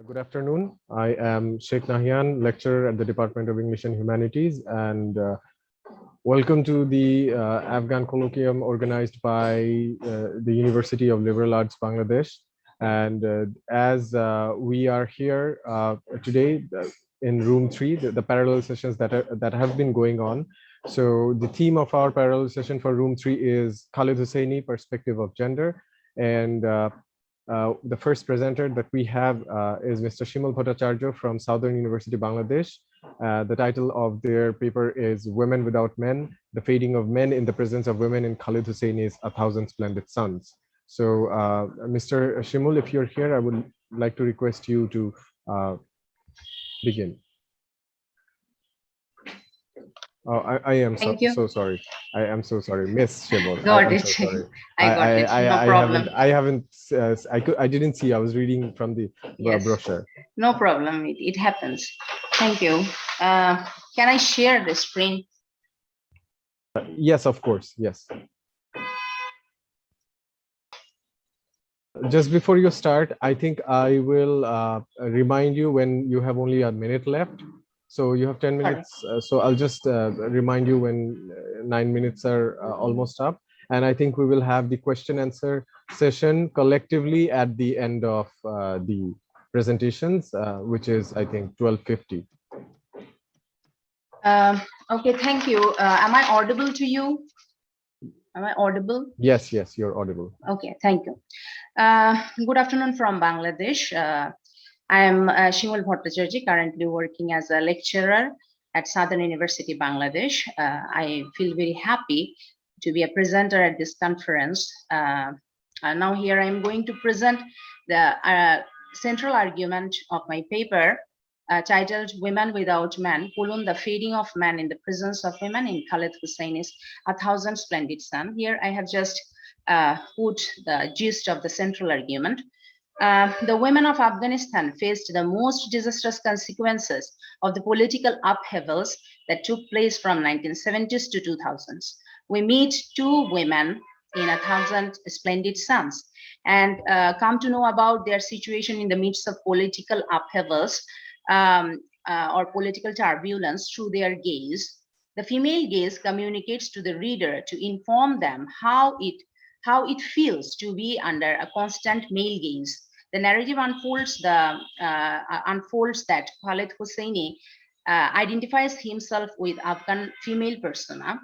Good afternoon. I am Sheikh Nahyan, lecturer at the Department of English and Humanities, and welcome to the Afghan colloquium organized by the University of Liberal Arts Bangladesh. And as we are here today in room 3, the parallel sessions that have been going on. So the theme of our parallel session for room 3 is Khalid Hosseini, Perspective of Gender. And the first presenter that we have is Mr. Shimal Bhattacharya from Southern University, Bangladesh. The title of their paper is Women Without Men, The Fading of Men in the Presence of Women in Khalid Hosseini's A Thousand Splendid Suns. So Mr. Shimul, if you're here, I would like to request you to begin. Oh, I am Thank you. so sorry. I am so sorry, Miss Shimul. I Got am it. so sorry. I got it. No problem. I didn't see. I was reading from the Yes. brochure. No problem. It happens. Thank you. Can I share the screen? Yes, of course. Yes. Just before you start, I think I will remind you when you have only a minute left. So you have 10 minutes. So I'll just remind you when 9 minutes are almost up. And I think we will have the question answer session collectively at the end of the presentations, which is, I think, 12:50. Okay, thank you. Am I audible to you? Am I audible? Yes, yes, you're audible. Okay, thank you. Good afternoon from Bangladesh. I am Shimal Bhattacharya, currently working as a lecturer at Southern University, Bangladesh. I feel very happy to be a presenter at this conference. Now here I am going to present the central argument of my paper titled Women Without Men, the Fading of Man in the Presence of Women in Khalid Hosseini's A Thousand Splendid Sun. Here I have just put the gist of the central argument. The women of Afghanistan faced the most disastrous consequences of the political upheavals that took place from 1970s to 2000s. We meet two women in A Thousand Splendid Suns and come to know about their situation in the midst of political upheavals or political turbulence through their gaze. The female gaze communicates to the reader to inform them how it feels to be under a constant male gaze. The narrative unfolds that Khalid Hosseini identifies himself with Afghan female persona.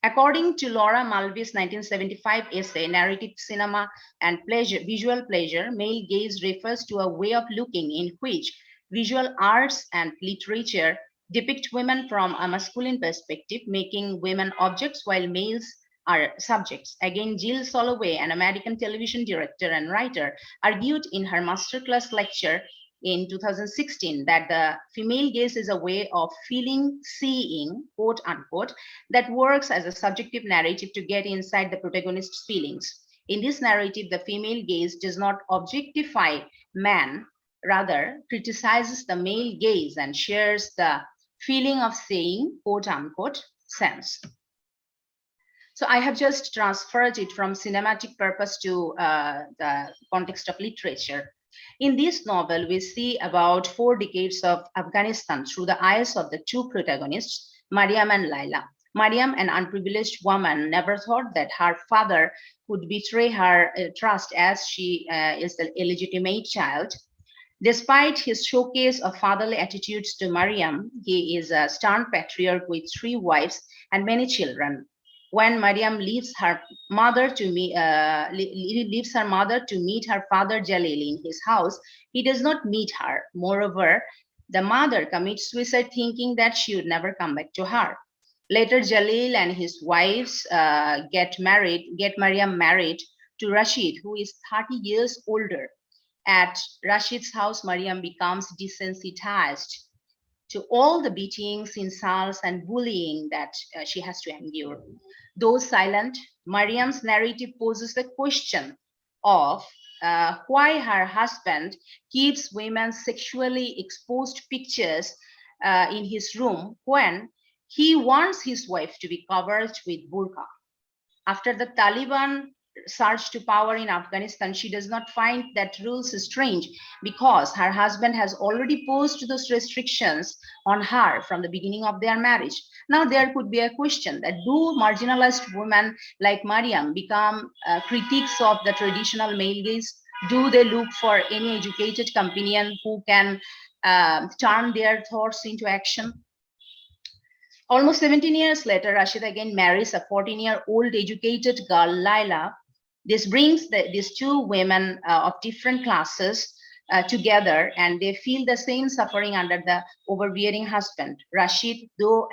According to Laura Mulvey's 1975 essay, Narrative Cinema and Visual Pleasure, male gaze refers to a way of looking in which visual arts and literature depict women from a masculine perspective, making women objects while males are subjects. Again, Jill Soloway, an American television director and writer, argued in her masterclass lecture in 2016 that the female gaze is a way of feeling, seeing, quote unquote, that works as a subjective narrative to get inside the protagonist's feelings. In this narrative, the female gaze does not objectify man, rather criticizes the male gaze and shares the feeling of saying, quote unquote, sense. So I have just transferred it from cinematic purpose to the context of literature. In this novel, we see about 4 decades of Afghanistan through the eyes of the two protagonists, Mariam and Laila. Mariam, an unprivileged woman, never thought that her father would betray her trust as she is the illegitimate child. Despite his showcase of fatherly attitudes to Mariam, he is a stern patriarch with 3 wives and many children. When Mariam leaves her mother to meet her father Jalil in his house, he does not meet her. Moreover, the mother commits suicide, thinking that she would never come back to her. Later, Jalil and his wives get Mariam married to Rashid, who is 30 years older. At Rashid's house, Mariam becomes desensitized to all the beatings, insults, and bullying that she has to endure. Though silent, Mariam's narrative poses the question of why her husband keeps women's sexually exposed pictures in his room when he wants his wife to be covered with burqa. After the Taliban surge to power in Afghanistan, she does not find that rules strange because her husband has already posed those restrictions on her from the beginning of their marriage. Now, there could be a question that do marginalized women like Mariam become critics of the traditional male gaze? Do they look for any educated companion who can turn their thoughts into action? Almost 17 years later, Rashid again marries a 14-year-old educated girl, Laila. This brings these two women of different classes together, and they feel the same suffering under the overbearing husband, Rashid, though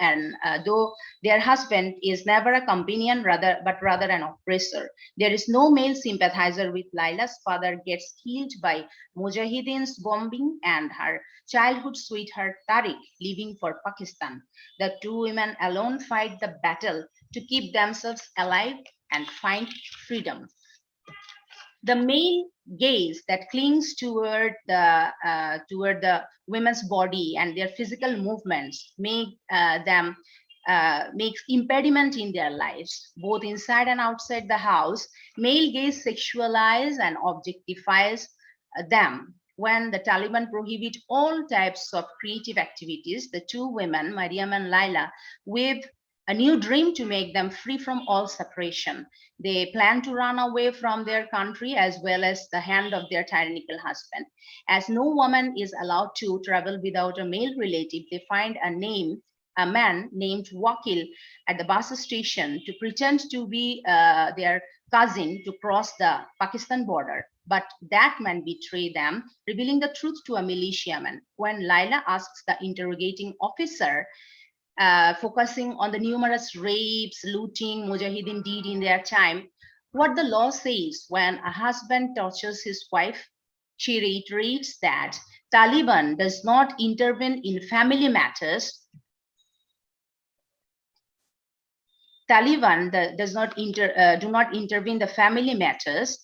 their husband is never a companion, but rather an oppressor. There is no male sympathizer with Laila's father gets killed by Mujahideen's bombing, and her childhood sweetheart Tariq leaving for Pakistan. The two women alone fight the battle to keep themselves alive and find freedom. The male gaze that clings toward the women's body and their physical movements makes impediment in their lives, both inside and outside the house. Male gaze sexualize and objectifies them. When the Taliban prohibit all types of creative activities, the two women, Mariam and Laila, weave a new dream to make them free from all separation. They plan to run away from their country as well as the hand of their tyrannical husband. As no woman is allowed to travel without a male relative, they find a man named Wakil at the bus station to pretend to be their cousin to cross the Pakistan border. But that man betrays them, revealing the truth to a militiaman. When Laila asks the interrogating officer, focusing on the numerous rapes, looting Mujahideen did in their time, what the law says when a husband tortures his wife, she reiterates that Taliban does not intervene in family matters. Taliban do not intervene the family matters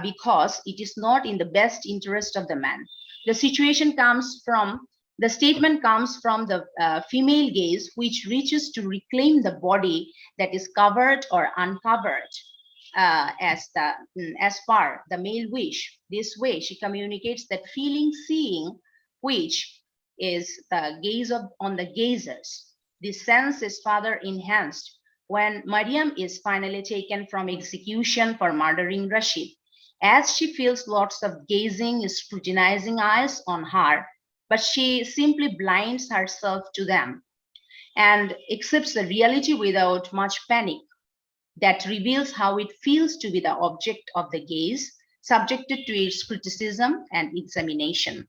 because it is not in the best interest of the man. The statement comes from the female gaze, which reaches to reclaim the body that is covered or uncovered as per the male wish. This way, she communicates that feeling, seeing, which is the gaze on the gazers. This sense is further enhanced when Mariam is finally taken from execution for murdering Rashid, as she feels lots of gazing, scrutinizing eyes on her, but she simply blinds herself to them and accepts the reality without much panic. That reveals how it feels to be the object of the gaze, subjected to its criticism and examination.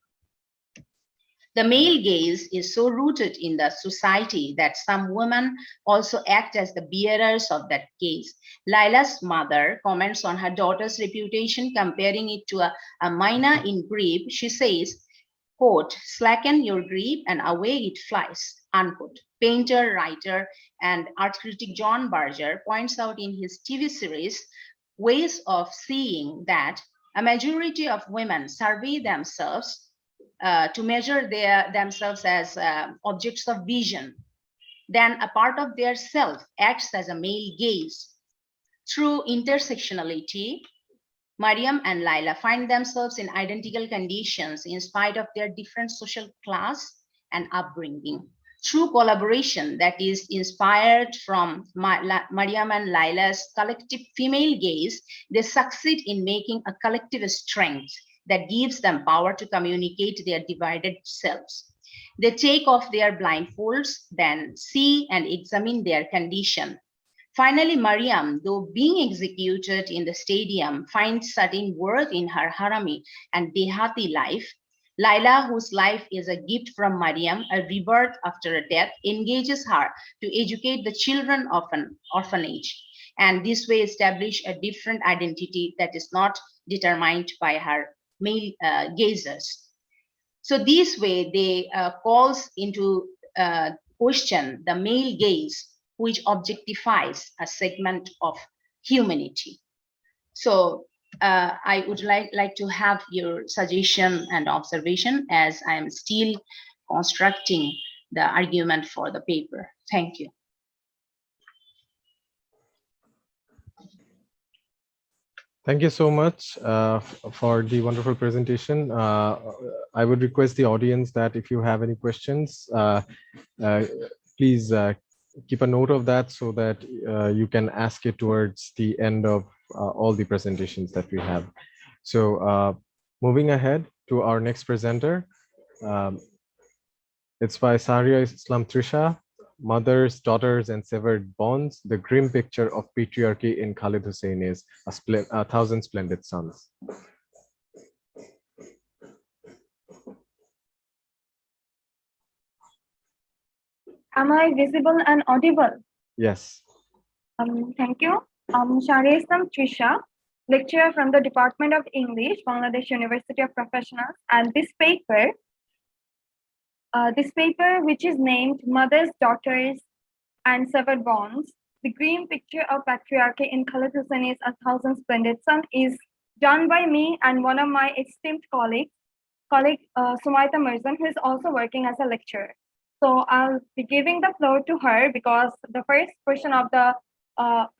The male gaze is so rooted in the society that some women also act as the bearers of that gaze. Laila's mother comments on her daughter's reputation, comparing it to a mina in grief. She says, quote, slacken your grip and away it flies, unquote. Painter, writer, and art critic John Berger points out in his TV series, Ways of Seeing, that a majority of women survey themselves to measure themselves as objects of vision. Then a part of their self acts as a male gaze. Through intersectionality, Mariam and Laila find themselves in identical conditions in spite of their different social class and upbringing. Through collaboration that is inspired from Mariam and Laila's collective female gaze, they succeed in making a collective strength that gives them power to communicate their divided selves. They take off their blindfolds, then see and examine their condition. Finally, Mariam, though being executed in the stadium, finds certain worth in her harami and dehati life. Laila, whose life is a gift from Mariam, a rebirth after a death, engages her to educate the children of an orphanage, and this way establish a different identity that is not determined by her male gazers. So this way they calls into question the male gaze, which objectifies a segment of humanity. So I would like to have your suggestion and observation as I am still constructing the argument for the paper. Thank you. Thank you so much for the wonderful presentation. I would request the audience that if you have any questions, uh, please keep a note of that so that you can ask it towards the end of all the presentations that we have. So moving ahead to our next presenter, um, it's by Saria Islam Trisha, Mothers, Daughters, and Severed Bonds. The grim picture of patriarchy in Khalid Hussein is a thousand splendid sons. Am I visible and audible? Yes. Thank you. Sharia Islam Trisha, lecturer from the Department of English, Bangladesh University of Professionals, and this paper, which is named Mothers, Daughters, and Severed Bonds, the grim picture of patriarchy in Khalid Hosseini's A Thousand Splendid Sun, is done by me and one of my esteemed colleague Sumaita Mirzan, who is also working as a lecturer. So I'll be giving the floor to her because the first portion of the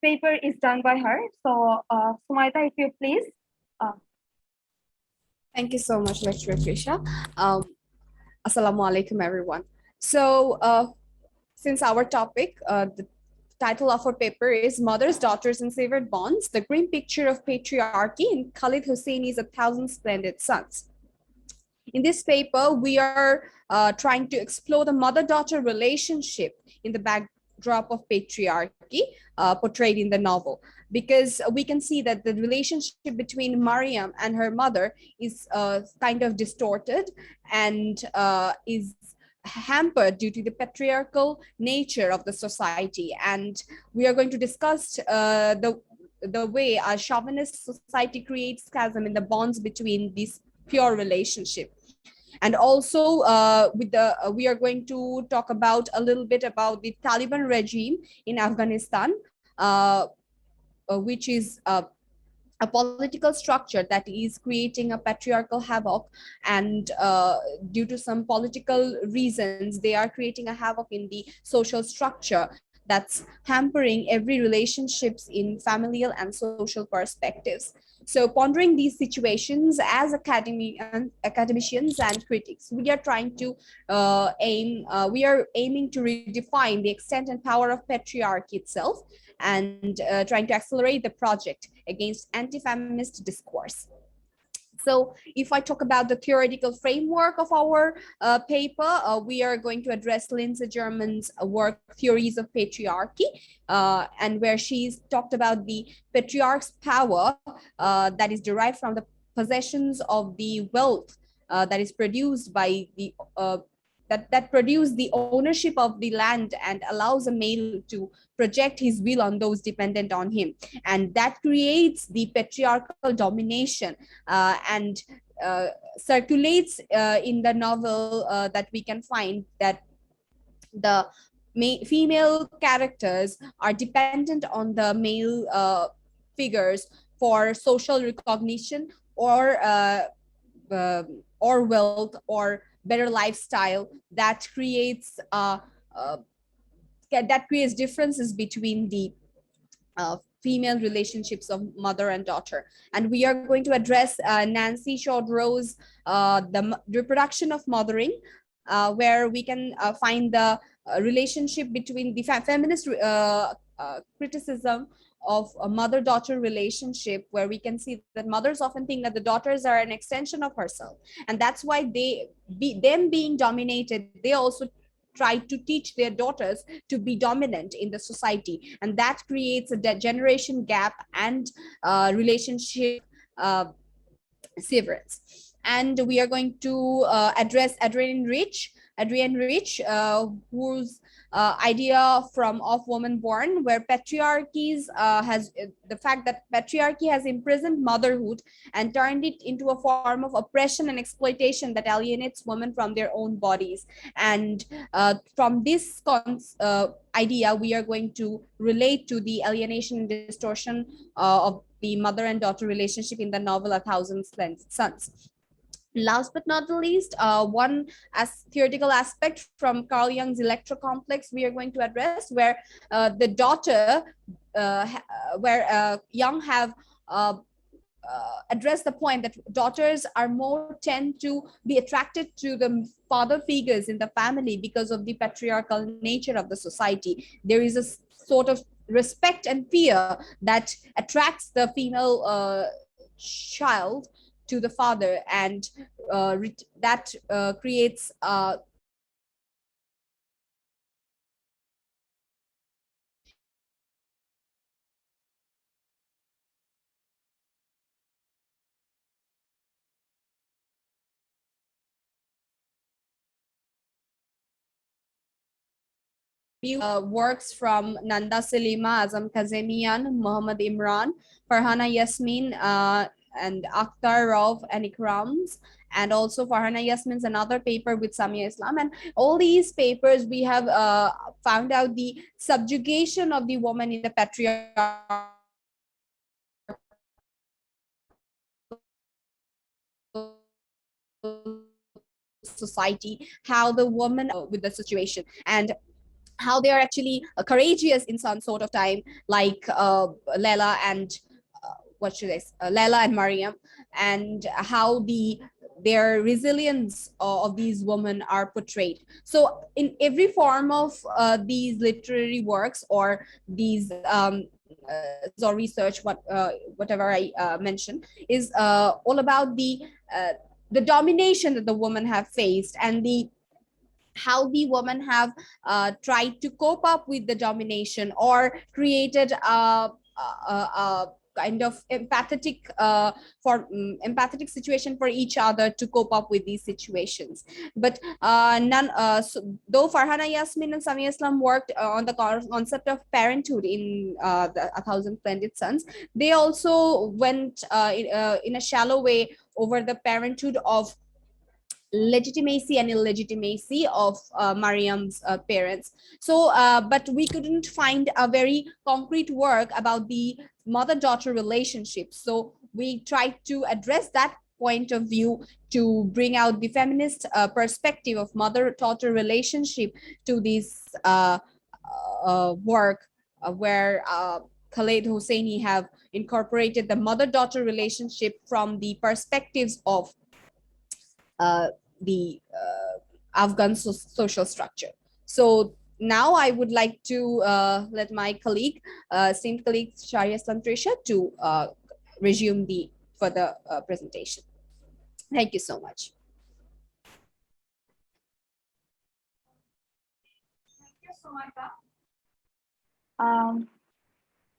paper is done by her. So Sumaita, if you please. Thank you so much, Lecturer Trisha. Assalamu alaikum, everyone. So since our topic, the title of our paper is Mothers, Daughters, and Severed Bonds, the grim picture of patriarchy in Khalid Hosseini's A Thousand Splendid Sons. In this paper, we are trying to explore the mother-daughter relationship in the backdrop of patriarchy portrayed in the novel, because we can see that the relationship between Mariam and her mother is kind of distorted and is hampered due to the patriarchal nature of the society. And we are going to discuss the way a chauvinist society creates chasm in the bonds between these pure relationship. And also we are going to talk about a little bit about the Taliban regime in Afghanistan, which is a political structure that is creating a patriarchal havoc, and due to some political reasons they are creating a havoc in the social structure that's hampering every relationships in familial and social perspectives. So pondering these situations as academicians and critics, we are trying to we are aiming to redefine the extent and power of patriarchy itself, and trying to accelerate the project against anti-feminist discourse. So if I talk about the theoretical framework of our paper, we are going to address Lindsay German's work, Theories of Patriarchy, and where she's talked about the patriarch's power that is derived from the possessions of the wealth that is produced by the that produce the ownership of the land and allows a male to project his will on those dependent on him, and that creates the patriarchal domination and circulates in the novel that we can find that the female characters are dependent on the male figures for social recognition or wealth or better lifestyle that creates differences between the female relationships of mother and daughter. And we are going to address Nancy Chaudhry's the reproduction of mothering, where we can find the relationship between the feminist criticism of a mother-daughter relationship, where we can see that mothers often think that the daughters are an extension of herself, and that's why them being dominated, they also try to teach their daughters to be dominant in the society, and that creates a generation gap and relationship severance. And we are going to address Adrienne Rich, whose idea from Of Woman Born, where patriarchies has the fact that patriarchy has imprisoned motherhood and turned it into a form of oppression and exploitation that alienates women from their own bodies. And from this idea, we are going to relate to the alienation and distortion of the mother and daughter relationship in the novel A Thousand Sons. Last but not the least, one theoretical aspect from Carl Jung's Electra complex we are going to address, where the daughter, where Jung have address the point that daughters are more tend to be attracted to the father figures in the family because of the patriarchal nature of the society. There is a sort of respect and fear that attracts the female child to the father, and that creates works from Nanda Salima, Azam Kazemian, Muhammad Imran, Farhana Yasmin, and Akhtar Rauf and Ikrams. And also Farhana Yasmin's another paper with Samia Islam. And all these papers, we have found out the subjugation of the woman in the patriarchal society, how the woman with the situation, and how they are actually courageous in some sort of time, like Lela and what should I say, Lela and Mariam, and how their resilience of these women are portrayed. So in every form of these literary works or these or research, whatever I mentioned, is all about the domination that the women have faced, and how the women have tried to cope up with the domination, or created a kind of empathetic situation for each other to cope up with these situations. But though Farhana Yasmin and Samia Islam worked on the concept of parenthood in the A Thousand Splendid Suns, they also went in a shallow way over the parenthood of legitimacy and illegitimacy of Mariam's parents. So, but we couldn't find a very concrete work about the mother-daughter relationship. So we tried to address that point of view to bring out the feminist perspective of mother-daughter relationship to this work, where Khaled Hosseini have incorporated the mother-daughter relationship from the perspectives of the Afghan social structure. So now I would like to let my colleague, esteemed colleague Sharia Islam Trisha, to resume the further presentation. Thank you so much. Thank you so much.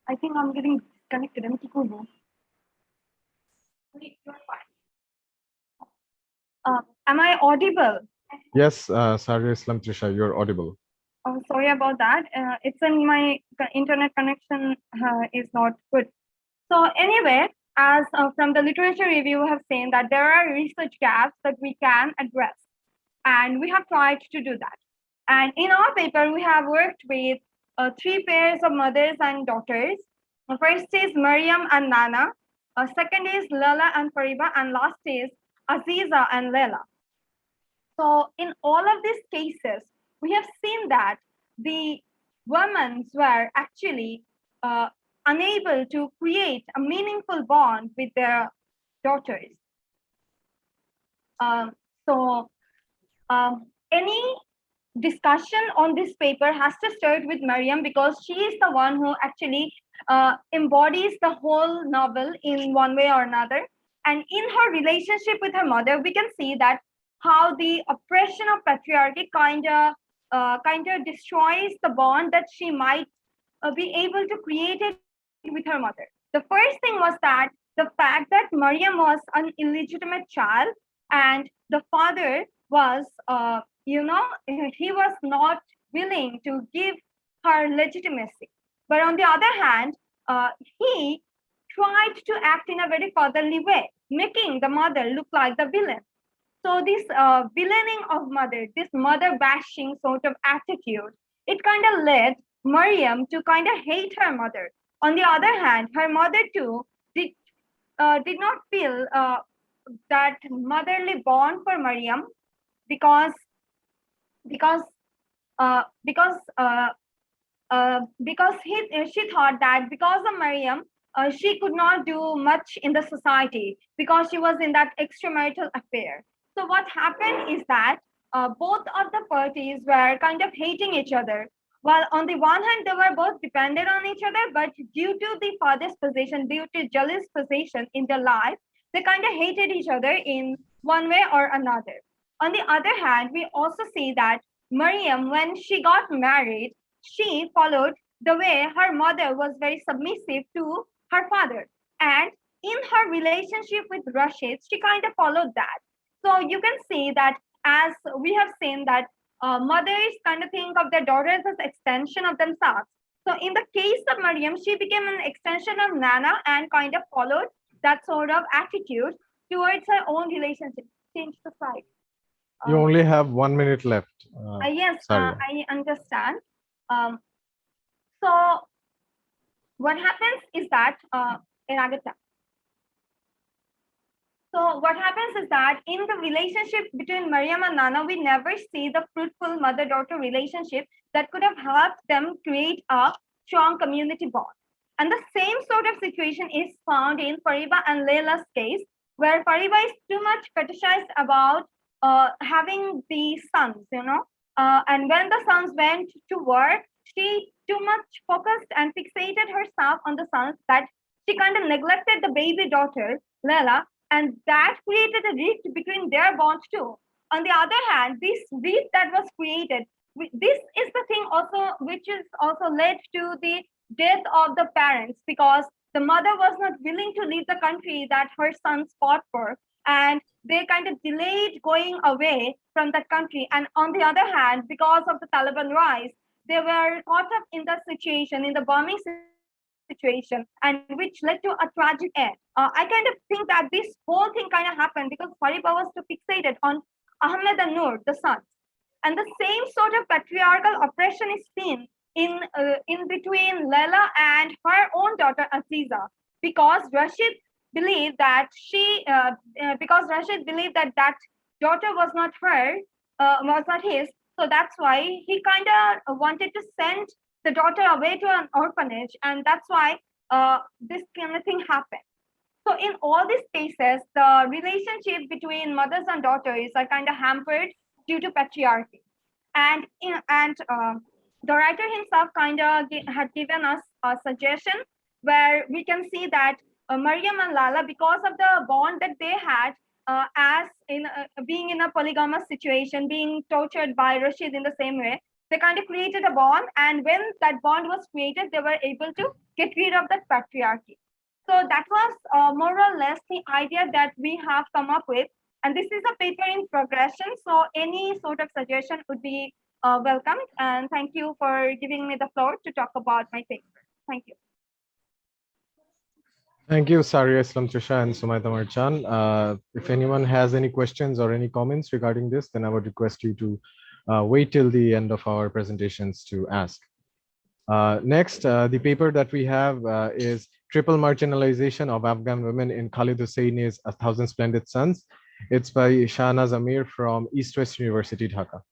I think I'm getting disconnected. I'm You're fine. Am I audible? Yes, Sharia Islam Trisha, you're audible. Oh, sorry about that. It's in my internet connection is not good. So anyway, as from the literature review, we have seen that there are research gaps that we can address, and we have tried to do that. And in our paper, we have worked with 3 pairs of mothers and daughters. The first is Mariam and Nana. Second is Lala and Fariba, and last is Aziza and Lela. So in all of these cases, we have seen that the women were actually unable to create a meaningful bond with their daughters. Any discussion on this paper has to start with Mariam, because she is the one who actually embodies the whole novel in one way or another. And in her relationship with her mother, we can see that how the oppression of patriarchy kind of destroys the bond that she might be able to create it with her mother. The first thing was that the fact that Mariam was an illegitimate child, and the father was, he was not willing to give her legitimacy. But on the other hand, he tried to act in a very fatherly way, making the mother look like the villain. So this villaining of mother, this mother bashing sort of attitude, it kind of led Mariam to kind of hate her mother. On the other hand, her mother too did not feel that motherly bond for Mariam, because she thought that because of Mariam, she could not do much in the society because she was in that extramarital affair. So what happened is that both of the parties were kind of hating each other. While on the one hand, they were both dependent on each other, but due to the father's position, due to jealous position in their life, they kind of hated each other in one way or another. On the other hand, we also see that Mariam, when she got married, she followed the way her mother was very submissive to her father. And in her relationship with Rashid, she kind of followed that. So you can see that as we have seen that mothers kind of think of their daughters as extension of themselves. So in the case of Mariam, she became an extension of Nana and kind of followed that sort of attitude towards her own relationship. Change the slide. You only have 1 minute left. Yes, Saria. I understand. So what happens is that in Agatha. So what happens is that in the relationship between Mariam and Nana, we never see the fruitful mother-daughter relationship that could have helped them create a strong community bond. And the same sort of situation is found in Fariba and Layla's case, where Fariba is too much fetishized about having the sons, and when the sons went to work, she too much focused and fixated herself on the sons that she kind of neglected the baby daughter, Layla, and that created a rift between their bond too. On the other hand, this rift that was created, this is the thing also which is also led to the death of the parents, because the mother was not willing to leave the country that her sons fought for, and they kind of delayed going away from that country. And on the other hand, because of the Taliban rise, they were caught up in the situation, in the bombing situation, and which led to a tragic end. I kind of think that this whole thing kind of happened because Fariba was too fixated on Ahmed and Noor, the sons. And the same sort of patriarchal oppression is seen in between Layla and her own daughter Aziza, because Rashid believed that that daughter was not his. So that's why he kind of wanted to send the daughter away to an orphanage, and that's why this kind of thing happened. So in all these cases, the relationship between mothers and daughters are kind of hampered due to patriarchy. And the writer himself kind of had given us a suggestion where we can see that Mariam and Lala, because of the bond that they had, as in being in a polygamous situation, being tortured by Rashid in the same way, they kind of created a bond. And when that bond was created, they were able to get rid of that patriarchy. So that was more or less the idea that we have come up with. And this is a paper in progression. So any sort of suggestion would be welcomed. And thank you for giving me the floor to talk about my paper. Thank you. Thank you, Saria Islam Trisha and Sumaita Marchan. If anyone has any questions or any comments regarding this, then I would request you to wait till the end of our presentations to ask. Next, the paper that we have is Triple Marginalization of Afghan Women in Khalid Hosseini's A Thousand Splendid Sons. It's by Shahnaz Amir from East West University, Dhaka.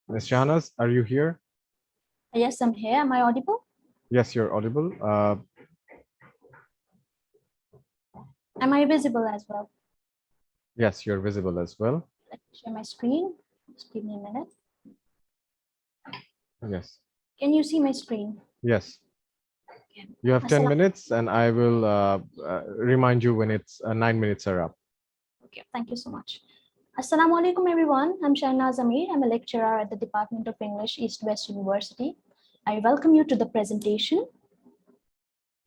Ms. Shahnaz, are you here? Yes, I'm here. Am I audible? Yes, you're audible. Am I visible as well? Yes, you're visible as well. Let me share my screen. Just give me a minute. Yes. Can you see my screen? Yes. Okay. You have 10 minutes and I will remind you when it's 9 minutes are up. Okay, thank you so much. Assalamu alaikum, everyone. I'm Shahnaz Amir. I'm a lecturer at the Department of English, East West University. I welcome you to the presentation.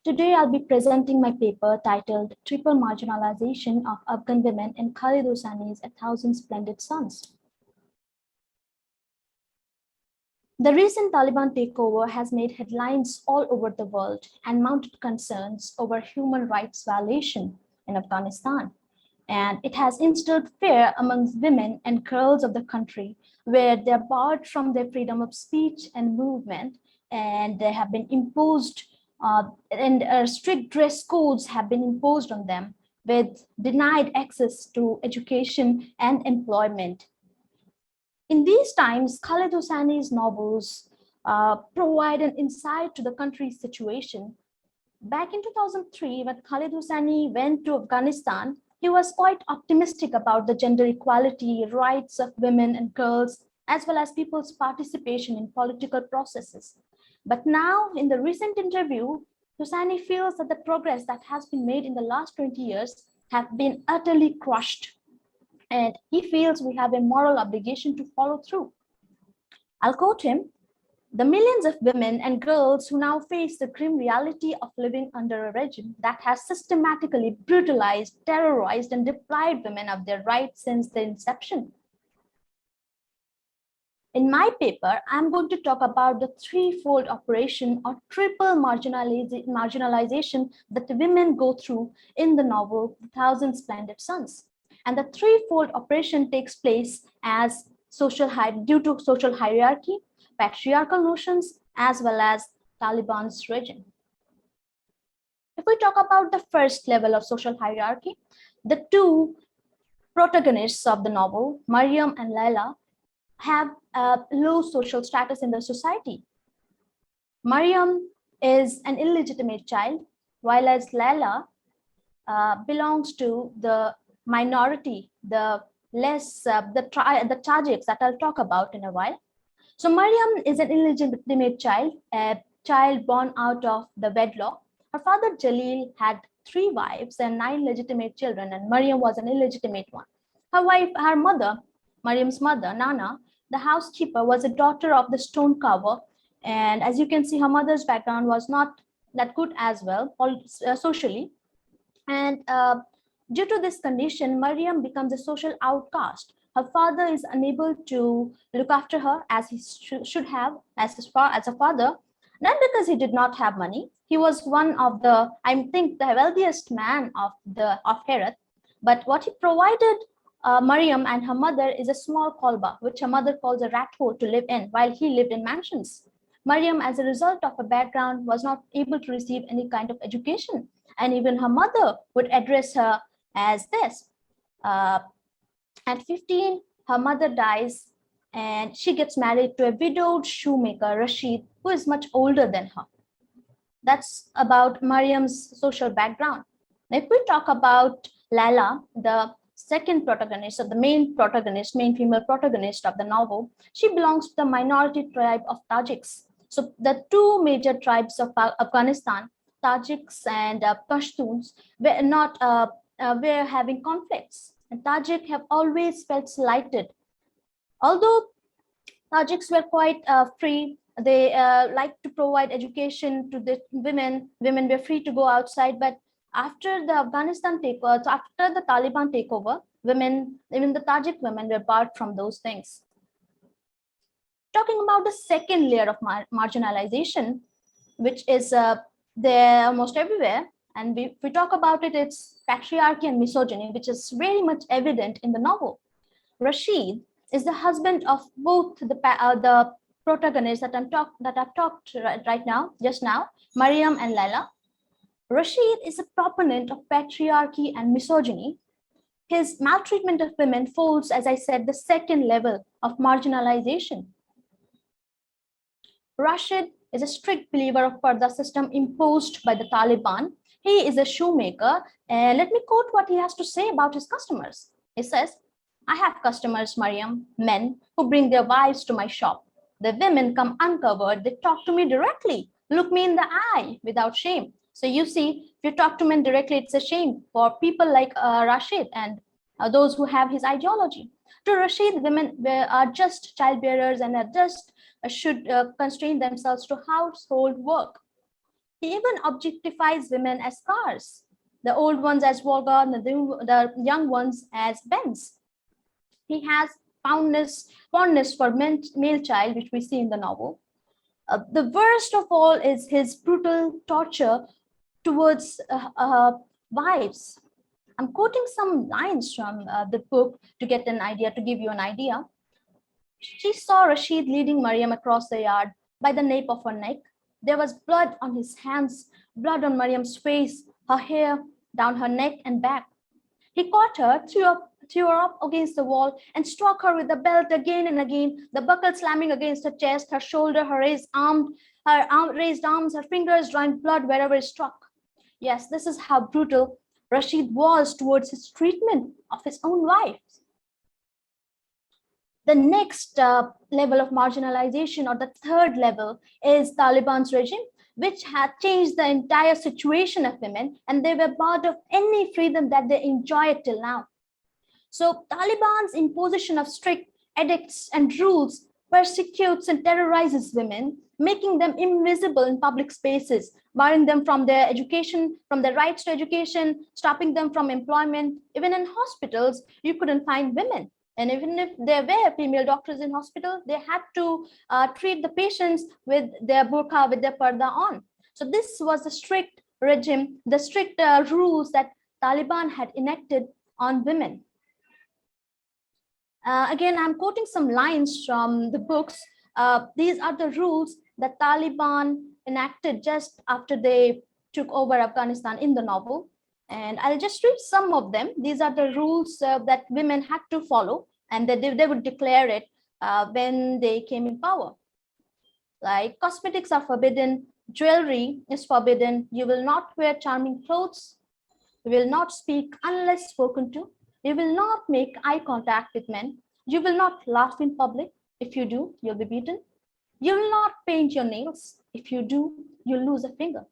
Today, I'll be presenting my paper titled Triple Marginalization of Afghan Women in Khalid Hosseini's A Thousand Splendid Sons. The recent Taliban takeover has made headlines all over the world and mounted concerns over human rights violation in Afghanistan. And it has instilled fear amongst women and girls of the country, where they're barred from their freedom of speech and movement, and they have been imposed strict dress codes have been imposed on them, with denied access to education and employment. In these times, Khalid Hosseini's novels provide an insight to the country's situation, Back in 2003, when Khalid Hosseini went to Afghanistan, he was quite optimistic about the gender equality, rights of women and girls, as well as people's participation in political processes. But now, in the recent interview, Hosseini feels that the progress that has been made in the last 20 years have been utterly crushed. And he feels we have a moral obligation to follow through. I'll quote him. The millions of women and girls who now face the grim reality of living under a regime that has systematically brutalized, terrorized, and deprived women of their rights since the inception. In my paper, I'm going to talk about the threefold operation or triple marginalization that the women go through in the novel Thousand Splendid Suns. And the threefold operation takes place as due to social hierarchy, patriarchal notions, as well as Taliban's regime. If we talk about the first level of social hierarchy, the two protagonists of the novel, Mariam and Laila, have a low social status in the society. Mariam is an illegitimate child, while as Laila belongs to the minority, the Tajiks that I'll talk about in a while. So Mariam is an illegitimate child, a child born out of the wedlock. Her father Jalil had 3 wives and 9 legitimate children, and Mariam was an illegitimate one. Her mother, Mariam's mother, Nana, the housekeeper, was a daughter of the stone carver. And as you can see, her mother's background was not that good as well, socially. And due to this condition, Mariam becomes a social outcast. Her father is unable to look after her as he should have as a father, not because he did not have money. He was one of the, I think, the wealthiest man of Herat. But what he provided Mariam and her mother is a small kolba, which her mother calls a rat hole to live in, while he lived in mansions. Mariam, as a result of her background, was not able to receive any kind of education. And even her mother would address her as this. At 15, her mother dies and she gets married to a widowed shoemaker, Rashid, who is much older than her. That's about Mariam's social background. Now, if we talk about Laila, the second protagonist, or the main female protagonist of the novel, she belongs to the minority tribe of Tajiks. So the two major tribes of Afghanistan, Tajiks and Pashtuns, were having conflicts. And Tajik have always felt slighted. Although Tajiks were quite free, they like to provide education to the women. Women were free to go outside, but after the Afghanistan takeover, so after the Taliban takeover, women, even the Tajik women, were barred from those things. Talking about the second layer of marginalization, which is there almost everywhere, and if we talk about it, it's patriarchy and misogyny, which is very much evident in the novel. Rashid is the husband of both the protagonists that I've talked right now, just now, Mariam and Laila. Rashid is a proponent of patriarchy and misogyny. His maltreatment of women falls, as I said, the second level of marginalization. Rashid is a strict believer of Parda system imposed by the Taliban. He is a shoemaker. Let me quote what he has to say about his customers. He says, "I have customers, Mariam, men who bring their wives to my shop. The women come uncovered. They talk to me directly, look me in the eye without shame." So you see, if you talk to men directly, it's a shame for people like Rashid and those who have his ideology. To Rashid, women are just childbearers and are just should constrain themselves to household work. He even objectifies women as cars, the old ones as Volga, and the young ones as Benz. He has fondness for male child, which we see in the novel. The worst of all is his brutal torture towards wives. I'm quoting some lines from the book to get an idea, to give you an idea. She saw Rashid leading Mariam across the yard by the nape of her neck. There was blood on his hands, blood on Mariam's face, her hair, down her neck and back. He caught her, threw her up against the wall, and struck her with the belt again and again, the buckle slamming against her chest, her shoulder, her raised arms, her fingers drawing blood wherever it struck. Yes, this is how brutal Rashid was towards his treatment of his own wife. The next level of marginalization, or the third level, is Taliban's regime, which had changed the entire situation of women, and they were barred of any freedom that they enjoyed till now. So Taliban's imposition of strict edicts and rules persecutes and terrorizes women, making them invisible in public spaces, barring them from their education, from their rights to education, stopping them from employment. Even in hospitals, you couldn't find women. And even if there were female doctors in hospital, they had to treat the patients with their burqa, with their parda on. So this was the strict regime, the strict rules that Taliban had enacted on women. Again, I'm quoting some lines from the books. These are the rules that Taliban enacted just after they took over Afghanistan in the novel. And I'll just read some of them. These are the rules that women had to follow, and that they would declare it when they came in power. Like, cosmetics are forbidden, jewelry is forbidden, you will not wear charming clothes, you will not speak unless spoken to, you will not make eye contact with men, you will not laugh in public. If you do, you'll be beaten. You will not paint your nails. If you do, you'll lose a finger.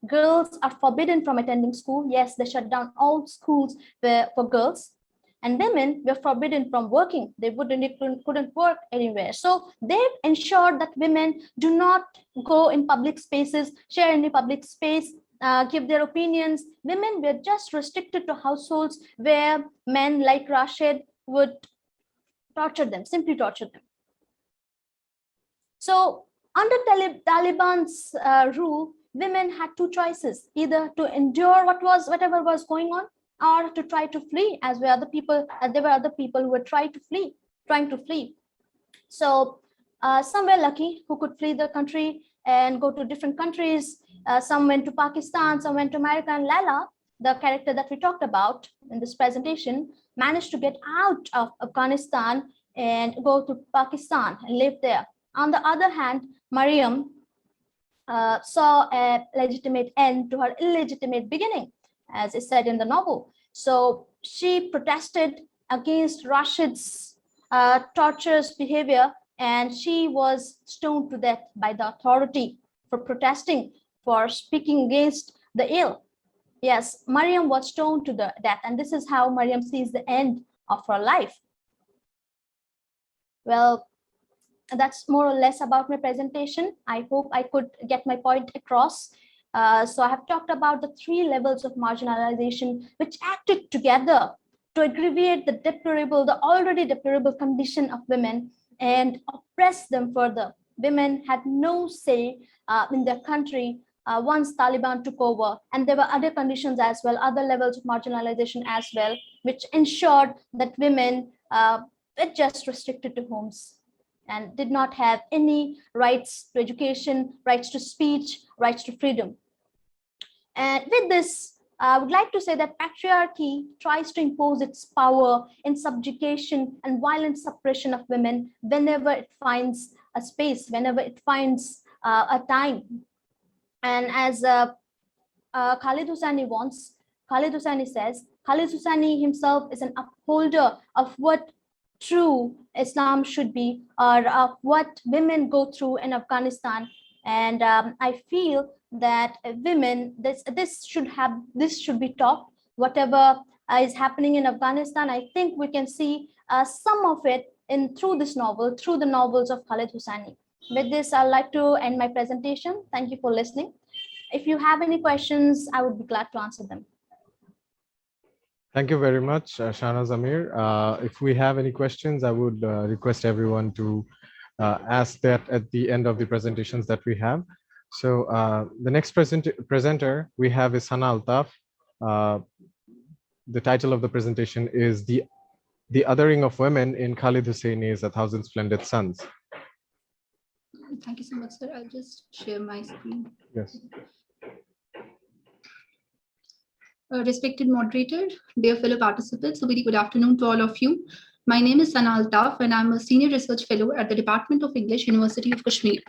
Girls are forbidden from attending school. Yes, they shut down all schools for girls. And women were forbidden from working. They couldn't work anywhere. So they ensured that women do not go in public spaces, share any public space, give their opinions. Women were just restricted to households where men like Rashid would torture them, simply torture them. So under Taliban's rule, women had two choices: either to endure whatever was going on, or to try to flee, as were other people. There were other people who were trying to flee. So some were lucky who could flee the country and go to different countries. Some went to Pakistan, some went to America, and Lala, the character that we talked about in this presentation, managed to get out of Afghanistan and go to Pakistan and live there. On the other hand, Mariam saw a legitimate end to her illegitimate beginning, as is said in the novel. So she protested against Rashid's torturous behavior, and she was stoned to death by the authority for protesting, for speaking against the ill. Yes, Mariam was stoned to death, and this is how Mariam sees the end of her life. Well, that's more or less about my presentation. I hope I could get my point across. So I have talked about the three levels of marginalization which acted together to aggravate the already deplorable condition of women and oppress them further. Women had no say in their country once Taliban took over, and there were other conditions as well, other levels of marginalization as well, which ensured that women were just restricted to homes and did not have any rights to education, rights to speech, rights to freedom. And with this, I would like to say that patriarchy tries to impose its power in subjugation and violent suppression of women whenever it finds a space, whenever it finds a time. And as Khalid Hosseini says, Khalid Hosseini himself is an upholder of what true Islam should be, or of what women go through in Afghanistan. And I feel that women, this should be taught. Whatever is happening in Afghanistan, I think we can see some of it through this novel, through the novels of Khalid Hosseini. With this, I'd like to end my presentation. Thank you for listening. If you have any questions, I would be glad to answer them. Thank you very much, Shahnaz Amir. If we have any questions, I would request everyone to ask that at the end of the presentations that we have. So the next presenter we have is Sana Altaf. The title of the presentation is The Othering of Women in Khalid Hosseini's A Thousand Splendid Suns. Thank you so much, sir. I'll just share my screen. Yes. Respected moderator, dear fellow participants, a very good afternoon to all of you. My name is Sana Altaf, and I'm a senior research fellow at the Department of English, University of Kashmir.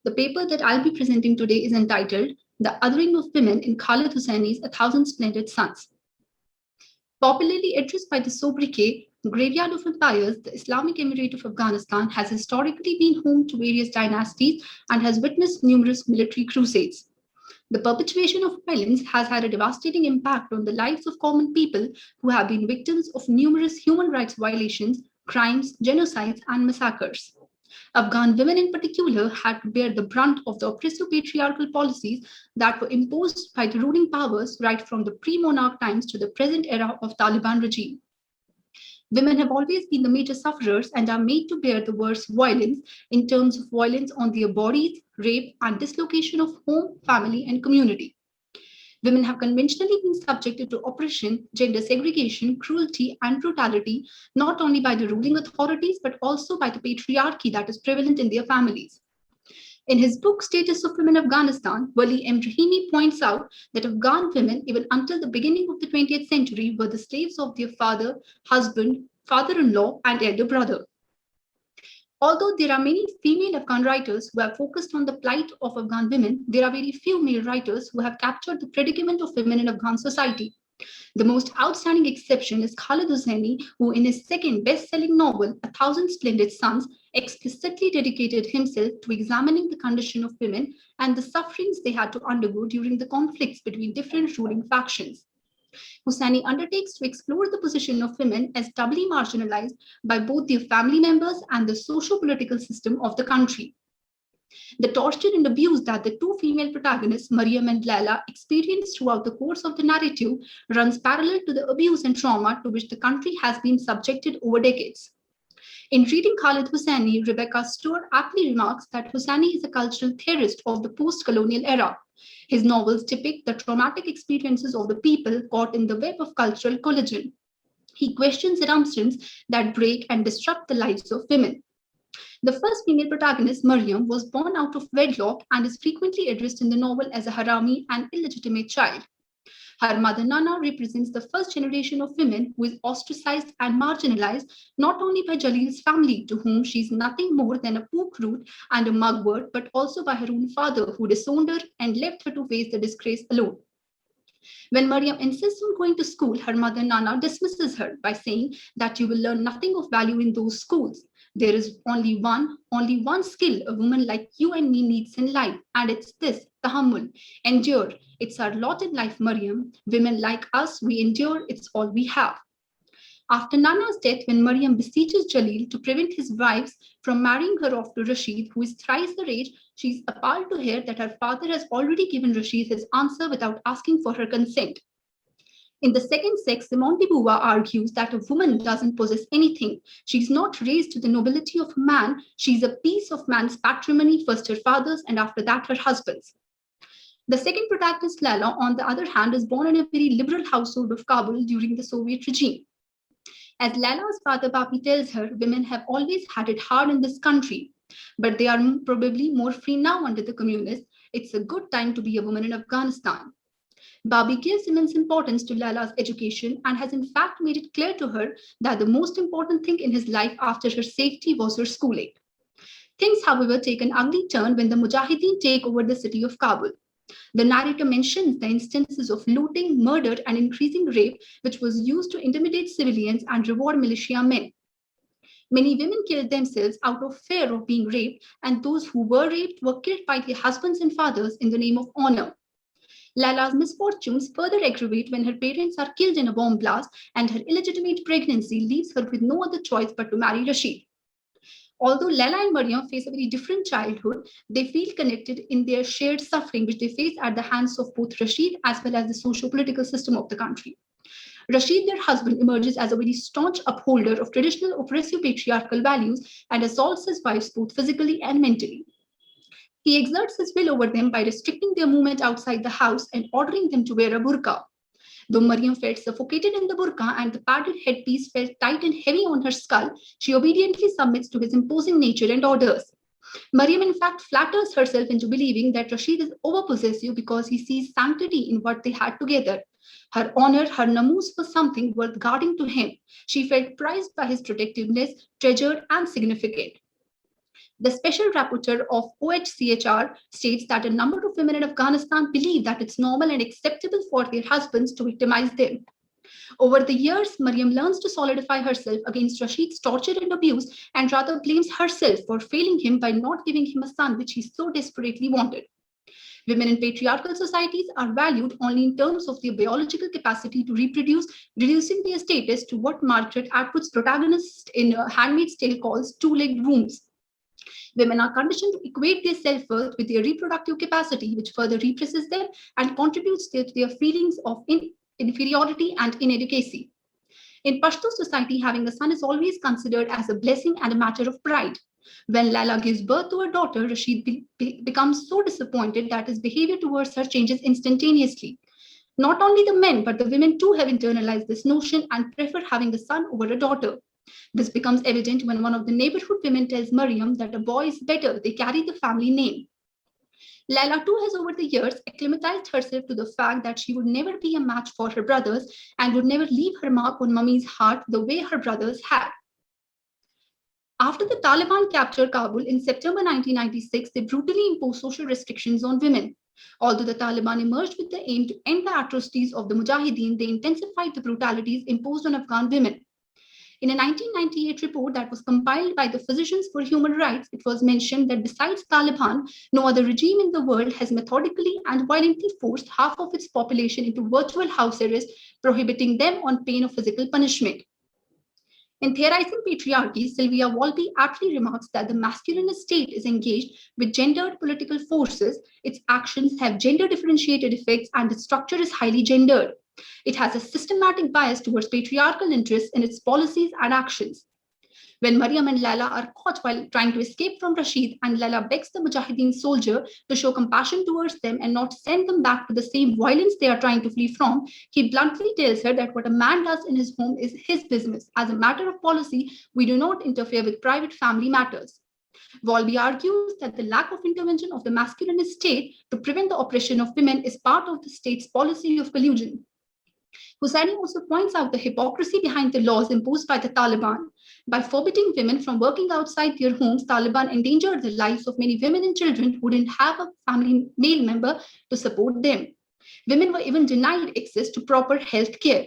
The paper that I'll be presenting today is entitled the othering of women in Khalid Hosseini's A Thousand Splendid Suns. Popularly addressed by the sobriquet Graveyard of Empires, the Islamic Emirate of Afghanistan has historically been home to various dynasties and has witnessed numerous military crusades. The perpetuation of violence has had a devastating impact on the lives of common people who have been victims of numerous human rights violations, crimes, genocides, and massacres. Afghan women in particular had to bear the brunt of the oppressive patriarchal policies that were imposed by the ruling powers right from the pre-monarch times to the present era of Taliban regime. Women have always been the major sufferers and are made to bear the worst violence in terms of violence on their bodies, rape, and dislocation of home, family, and community. Women have conventionally been subjected to oppression, gender segregation, cruelty, and brutality, not only by the ruling authorities, but also by the patriarchy that is prevalent in their families. In his book, Status of Women in Afghanistan, Wali M. Rahimi points out that Afghan women, even until the beginning of the 20th century, were the slaves of their father, husband, father-in-law, and elder brother. Although there are many female Afghan writers who have focused on the plight of Afghan women, there are very few male writers who have captured the predicament of women in Afghan society. The most outstanding exception is Khalid Hosseini, who in his second best-selling novel, A Thousand Splendid Suns, explicitly dedicated himself to examining the condition of women and the sufferings they had to undergo during the conflicts between different ruling factions. Hosseini undertakes to explore the position of women as doubly marginalized by both their family members and the socio-political system of the country. The torture and abuse that the two female protagonists, Mariam and Laila, experience throughout the course of the narrative runs parallel to the abuse and trauma to which the country has been subjected over decades. In reading Khalid Hosseini, Rebecca Stewart aptly remarks that Hosseini is a cultural theorist of the post-colonial era. His novels depict the traumatic experiences of the people caught in the web of cultural collision. He questions assumptions that break and disrupt the lives of women. The first female protagonist, Mariam, was born out of wedlock and is frequently addressed in the novel as a harami and illegitimate child. Her mother, Nana, represents the first generation of women who is ostracized and marginalized not only by Jalil's family, to whom she is nothing more than a pook root and a mugwort, but also by her own father, who disowned her and left her to face the disgrace alone. When Mariam insists on going to school, her mother, Nana, dismisses her by saying that you will learn nothing of value in those schools. There is only one skill a woman like you and me needs in life, and it's this, tahammul, endure. It's our lot in life, Mariam. Women like us, we endure, it's all we have. After Nana's death, when Mariam beseeches Jalil to prevent his wives from marrying her off to Rashid, who is thrice her age, she is appalled to hear that her father has already given Rashid his answer without asking for her consent. In The Second Sex, Simone de Beauvoir argues that a woman doesn't possess anything. She's not raised to the nobility of man. She's a piece of man's patrimony, first her father's and after that her husband's. The second protagonist, Laila, on the other hand, is born in a very liberal household of Kabul during the Soviet regime. As Laila's father Papi tells her, women have always had it hard in this country, but they are probably more free now under the communists. It's a good time to be a woman in Afghanistan. Babi gives immense importance to Laila's education and has in fact made it clear to her that the most important thing in his life after her safety was her schooling. Things, however, take an ugly turn when the Mujahideen take over the city of Kabul. The narrator mentions the instances of looting, murder, and increasing rape, which was used to intimidate civilians and reward militia men. Many women killed themselves out of fear of being raped, and those who were raped were killed by their husbands and fathers in the name of honor. Laila's misfortunes further aggravate when her parents are killed in a bomb blast, and her illegitimate pregnancy leaves her with no other choice but to marry Rashid. Although Laila and Mariam face a very different childhood, they feel connected in their shared suffering, which they face at the hands of both Rashid as well as the socio-political system of the country. Rashid, their husband, emerges as a very staunch upholder of traditional oppressive patriarchal values and assaults his wives both physically and mentally. He exerts his will over them by restricting their movement outside the house and ordering them to wear a burqa. Though Mariam felt suffocated in the burqa and the padded headpiece felt tight and heavy on her skull, she obediently submits to his imposing nature and orders. Mariam, in fact, flatters herself into believing that Rashid is overpossessive because he sees sanctity in what they had together. Her honor, her namus was something worth guarding to him. She felt prized by his protectiveness, treasured and significant. The special rapporteur of OHCHR states that a number of women in Afghanistan believe that it's normal and acceptable for their husbands to victimize them. Over the years, Mariam learns to solidify herself against Rashid's torture and abuse and rather blames herself for failing him by not giving him a son which he so desperately wanted. Women in patriarchal societies are valued only in terms of their biological capacity to reproduce, reducing their status to what Margaret Atwood's protagonist in Handmaid's Tale calls two-legged wombs. Women are conditioned to equate their self-worth with their reproductive capacity, which further represses them and contributes to their feelings of inferiority and inadequacy. In Pashto society, having a son is always considered as a blessing and a matter of pride. When Laila gives birth to her daughter, Rashid becomes so disappointed that his behavior towards her changes instantaneously. Not only the men, but the women too have internalized this notion and prefer having a son over a daughter. This becomes evident when one of the neighborhood women tells Mariam that a boy is better, they carry the family name. Laila too has over the years acclimatized herself to the fact that she would never be a match for her brothers and would never leave her mark on Mummy's heart the way her brothers had. After the Taliban captured Kabul in September 1996, they brutally imposed social restrictions on women. Although the Taliban emerged with the aim to end the atrocities of the Mujahideen, they intensified the brutalities imposed on Afghan women. In a 1998 report that was compiled by the Physicians for Human Rights, it was mentioned that besides Taliban, no other regime in the world has methodically and violently forced half of its population into virtual house arrest, prohibiting them on pain of physical punishment. In theorizing patriarchy, Sylvia Walby aptly remarks that the masculinist state is engaged with gendered political forces, its actions have gender-differentiated effects, and its structure is highly gendered. It has a systematic bias towards patriarchal interests in its policies and actions. When Mariam and Laila are caught while trying to escape from Rashid, and Laila begs the Mujahideen soldier to show compassion towards them and not send them back to the same violence they are trying to flee from, he bluntly tells her that what a man does in his home is his business. As a matter of policy, we do not interfere with private family matters. Walby argues that the lack of intervention of the masculinist state to prevent the oppression of women is part of the state's policy of collusion. Hussaini also points out the hypocrisy behind the laws imposed by the Taliban. By forbidding women from working outside their homes, Taliban endangered the lives of many women and children who didn't have a family male member to support them. Women were even denied access to proper health care.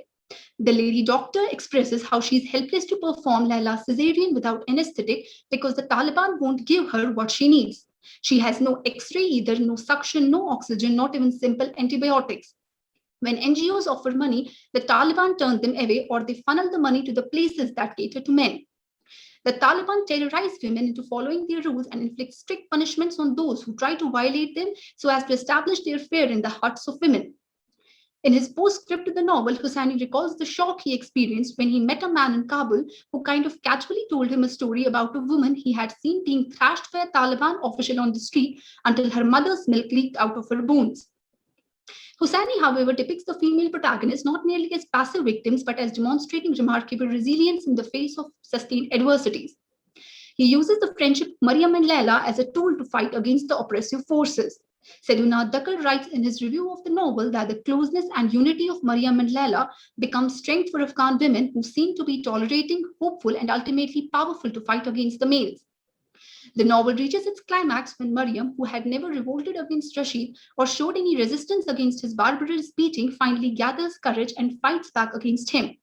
The lady doctor expresses how she is helpless to perform Laila's cesarean without anesthetic because the Taliban won't give her what she needs. She has no X-ray either, no suction, no oxygen, not even simple antibiotics. When NGOs offer money, the Taliban turn them away or they funnel the money to the places that cater to men. The Taliban terrorize women into following their rules and inflict strict punishments on those who try to violate them so as to establish their fear in the hearts of women. In his postscript to the novel, Hussaini recalls the shock he experienced when he met a man in Kabul who kind of casually told him a story about a woman he had seen being thrashed by a Taliban official on the street until her mother's milk leaked out of her bones. Hussaini, however, depicts the female protagonists not merely as passive victims, but as demonstrating remarkable resilience in the face of sustained adversities. He uses the friendship of Mariam and Laila as a tool to fight against the oppressive forces. Seduna Dakar writes in his review of the novel that the closeness and unity of Mariam and Laila becomes strength for Afghan women who seem to be tolerating, hopeful, and ultimately powerful to fight against the males. The novel reaches its climax when Mariam, who had never revolted against Rashid or showed any resistance against his barbarous beating, finally gathers courage and fights back against him.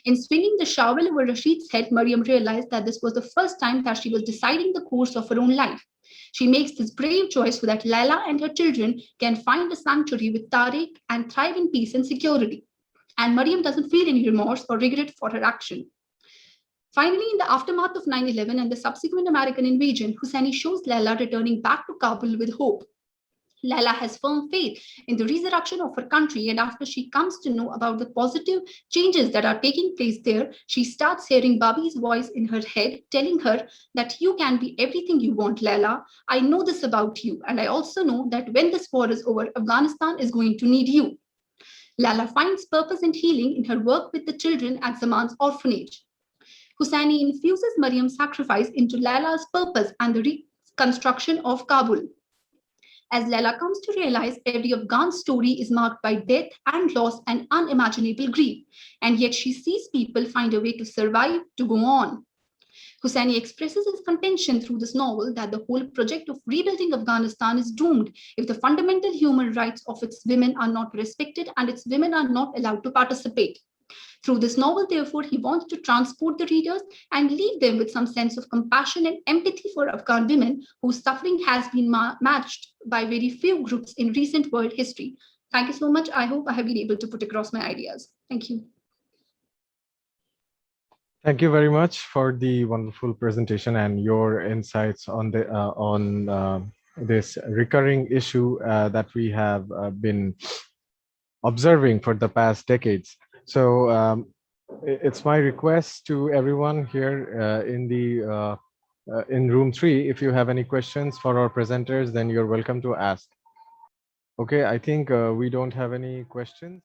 In swinging the shovel over Rashid's head, Mariam realized that this was the first time that she was deciding the course of her own life. She makes this brave choice so that Laila and her children can find a sanctuary with Tariq and thrive in peace and security. And Mariam doesn't feel any remorse or regret for her action. Finally, in the aftermath of 9/11 and the subsequent American invasion, Hussaini shows Laila returning back to Kabul with hope. Laila has firm faith in the resurrection of her country, and after she comes to know about the positive changes that are taking place there, she starts hearing Babi's voice in her head telling her that you can be everything you want, Laila. I know this about you, and I also know that when this war is over, Afghanistan is going to need you. Laila finds purpose and healing in her work with the children at Zaman's orphanage. Hussaini infuses Mariam's sacrifice into Laila's purpose and the reconstruction of Kabul. As Laila comes to realize every Afghan story is marked by death and loss and unimaginable grief, and yet she sees people find a way to survive, to go on. Husseini expresses his contention through this novel that the whole project of rebuilding Afghanistan is doomed if the fundamental human rights of its women are not respected and its women are not allowed to participate. Through this novel, therefore, he wants to transport the readers and leave them with some sense of compassion and empathy for Afghan women whose suffering has been matched by very few groups in recent world history. Thank you so much. I hope I have been able to put across my ideas. Thank you. Thank you very much for the wonderful presentation and your insights on this recurring issue that we have been observing for the past decades. So it's my request to everyone here in room 3, if you have any questions for our presenters, then you're welcome to ask. Okay, I think we don't have any questions.